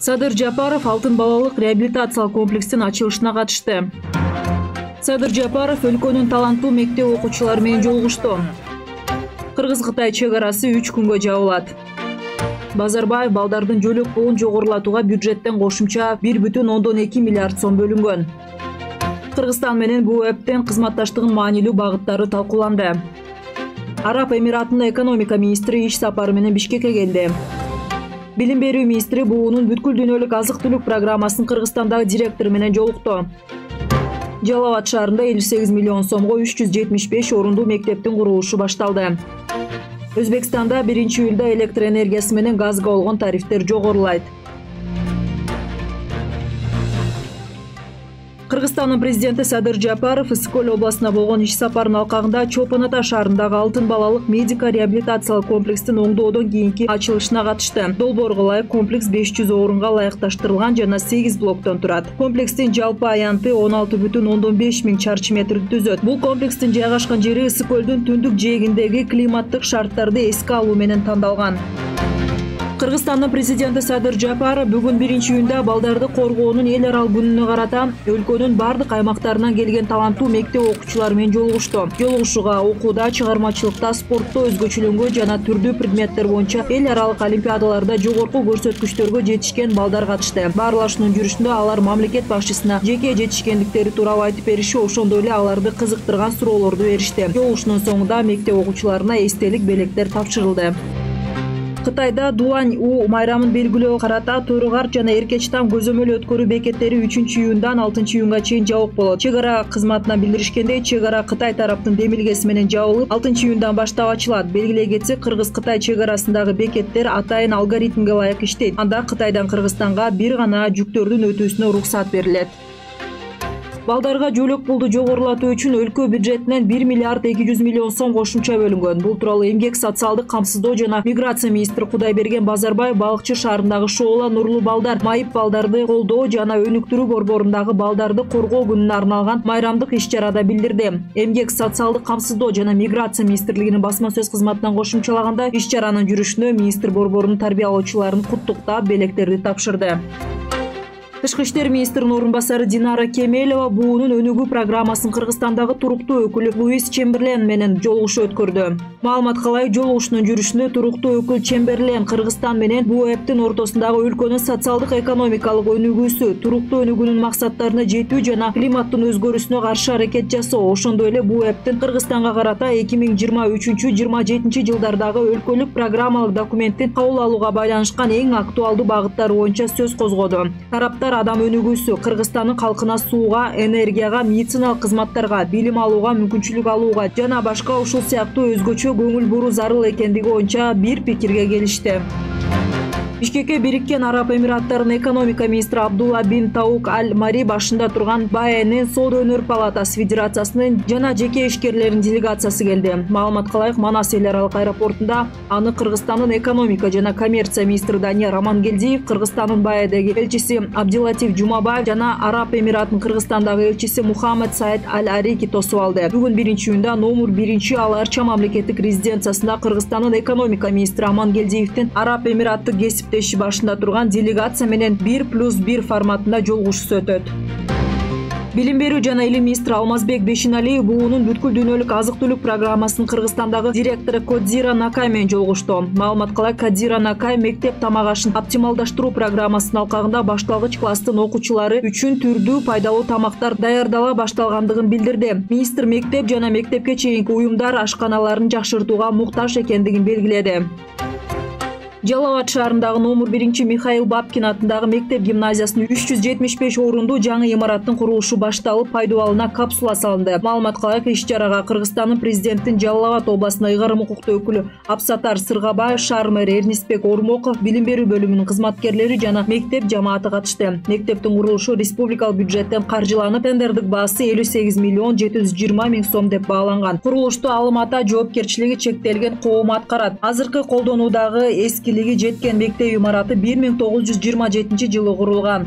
Садыр Жапаров Алтын балалык реабилитациялык комплекстин ачылышына катышты. Садыр Жапаров өлкөнүн таланттуу мектеп окуучулары менен жолугушту. Кыргыз-Кытай чек арасы 3 күнгө жабылат. Базарбаев балдардын жөлөк пулун жогорулатууга бюджеттен кошумча 1,2 миллиард сом бөлүнгөн. Кыргызстан менен бул эптен кызматташтыгын маанилүү багыттары талкууланды. Араб Эмиратынын экономика министри иш сапары менен Бишкекке келди. Билим берүү министри буунун бүткүл дүйнөлүк азык-түлүк программасынын Кыргызстандагы директору менен жолукту. Жалал Абад шаарында 58 миллион сомго 375 орундуу мектептин курулушу башталды. Өзбекстанда 1-июлда электр энергиясы менен газга болгон тарифтер жогорулайт. Кыргызстандын президенти Садыр Жапаров Ысык-Көл областына болгон иш сапарынын алкагында Чолпон Ата шаарындагы Алтын балалык медико-реабилитациялык комплекстин оңдоодон кийинки ачылышына катышты. Долбоорго ылайык комплекс 500 орунга ылайыкташтырылган жана 8 блоктон турат. Комплекстин жалпы аянты 16,5 миң чарчы метрди түзөт. Бул комплекстин жайгашкан жери Ысык-Көлдүн түндүк жээгиндеги климаттык шарттарды эске алуу менен тандалган. Кыргызстандын президенти Садыр Жапаров бүгүн 1-июлда балдарды коргоонун эл аралык күнүнө карата өлкөнүн бардык аймактарынан келген таланттуу мектеп окуучулары менен жолугушту. Жолугушууга окууда, чыгармачылыкта, спортто өзгөчөлөнгөн жана түрдүү предметтер боюнча эл аралык олимпиадаларда жогорку көрсөткүчтөргө жетишкен балдар катышты. Баарлашуунун жүрүшүндө алар мамлекет башчысына жеке жетишкендиктери тууралуу айтып бериши, ошондой эле аларды кызыктырган суроолорду беришти. Жолугушуунун соңунда мектеп окуучуларына эстелик белектер тапшырылды. Кытайда Дуань-У майрамын белгилөө карата Тойругар жана Эркечтам көзөмөл өткөрүү бекеттери 3-июндан 6-июнга чейин жабык болот. Чек ара кызматынан билдиришкендей, чек ара Кытай тараптын демилгеси менен жабылып, 6-июндан баштап ачылат. Белгилей кетсек, Кыргыз-Кытай чек арасындагы бекеттер атайын алгоритмге ылайык иштейт. Анда Кытайдан Кыргызстанга бир гана жүктөрдүн өтүүсүнө уруксат берилет. Балдарга жөлөк пулду жогорулатуу үчүн өлкө бюджетинен 1 миллиард 200 миллион сом кошумча бөлүнгөн. Бул тууралуу Эмгек, социалдык камсыздоо жана миграция министри Кудайберген Базарбаев Балыкчы шаарындагы Шоола нурлуу балдар, майып балдарды колдоо жана өнүктүрүү борборундагы балдарды коргоо күнүнө арналган майрамдык иш-чарада билдирди. Эмгек, социалдык камсыздоо жана миграция министрлигинин басма сөз кызматынан кошумчалаганда, иш-чаранын жүрүшүнө министр борборунун тарбиялоочуларын куттуктап, белектерди тапшырды. Тышкы иштер министринин орун басары Динара Кемелова буунун өнүгүү программасын Кыргызстандагы туруктуу өкүлү Луис Чемберлен менен жолугушуу өткөрдү. Маалыматка ылайык, жолугушуунун жүрүшүндө туруктуу өкүл Чемберлен Кыргызстан менен бул эптин ортосундагы өлкөнүн социалдык экономикалык өнүгүүсү, туруктуу өнүгүүнүн максаттарына жетүү жана климаттын өзгөрүүсүнө каршы аракет жасоо, ошондой эле бул эптин Кыргызстанга карата 2023-2027 жылдардагы өлкөлүк программалык документтин кабыл алууга байланышкан эң актуалдуу багыттар боюнча сөз козгоду. Тараптар адам өнүгүүсү, Кыргызстандын калкына сууга, энергияга, медициналык кызматтарга, билим алууга мүмкүнчүлүк алууга жана башка ушул сыяктуу өзгөчө көңүл буруу зарыл экендиги боюнча бир пикирге келишти. Бишкекке Бириккен Араб Эмираттарынын экономика министри Абдулла бин Таук Аль-Мари башында турган БАЭнин Соода өнөр палатасы федерациясынын жана жеке ишкерлеринин делегациясы келди. Маалыматка ылайык, Манас эл аралык аэропортунда аны Кыргызстандын экономика жана коммерция министри Дания Рамангелдиев, Кыргызстандын БАЭдеги элчиси Абдилатиф Жумабаев жана Араб Эмиратынын Кыргызстандагы элчиси Мухаммед Саид Аль-Арики тосуп алды. Бүгүн 1-июнда номер 1 Ал Арча мамлекеттик резиденциясында Кыргызстандын экономика министри Амангелдиевдин Араб Эмираттык кесиптеши башында турган делегация менен 1+1 форматында жолугушуу өтөт. Билим берүү жана илим министри Алмазбек Бешиналиев буунун бүткүл дүйнөлүк азык-түлүк программасынын Кыргызстандагы директору Кодзира Накай менен жолугушту. Маалыматка ылайык, Кодзира Накай мектеп тамак ашын оптималдаштыруу программасынын алкагында башталгыч класстын окуучулары үчүн түрдүү пайдалуу тамактар даярдала башталгандыгын билдирди. Министр мектеп жана мектепке чейинки уюмдар ашканаларын жакшыртууга муктаж экендигин белгиледи. Жалал Абад шаарындагы номер 1 Михаил Бабкин атындагы мектеп гимназиясынын 375 орундуу жаңы имараттын курулушу башталып, пайдаланууна капсула салынды. Маалыматка ылайык, иш-чарага Кыргызстандын президентин Жалал Абад областына ыйгарым укуктуу өкүлү Абсатар Сыргабаев, шаар мэри Эрнисбек Ормоков, билим берүү бөлүмүнүн кызматкерлери жана мектеп жамааты катышты. Мектептин курулушу республикалык бюджеттен каржыланып, тендердик баасы 58 миллион 720 миң сом деп бааланган. Курулушту Алым Ата жоопкерчилиги чектелген коом аткарат. Азыркы колдонуудагы эскилиги жеткен мектеп имараты 1927 жылы курулган.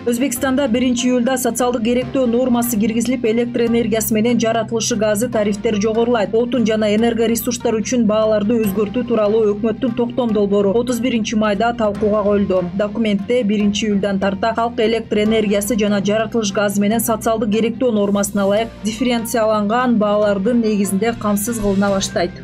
Өзбекстанда 1-июлда социалдык керектөө нормасы киргизилип, электр энергиясы менен жаратылышы газы тарифтери жогорулайт. Отун жана энерго ресурстар үчүн бааларды өзгөртүү тууралуу өкмөттүн токтом долбоору 31 майда талкууга коюлду. Документте 1-июлдан тарта калк электр энергиясы жана жаратылыш газы менен социалдык керектөө нормасына ылайык дифференцияланган баалардын негизинде камсыз кылына баштайт.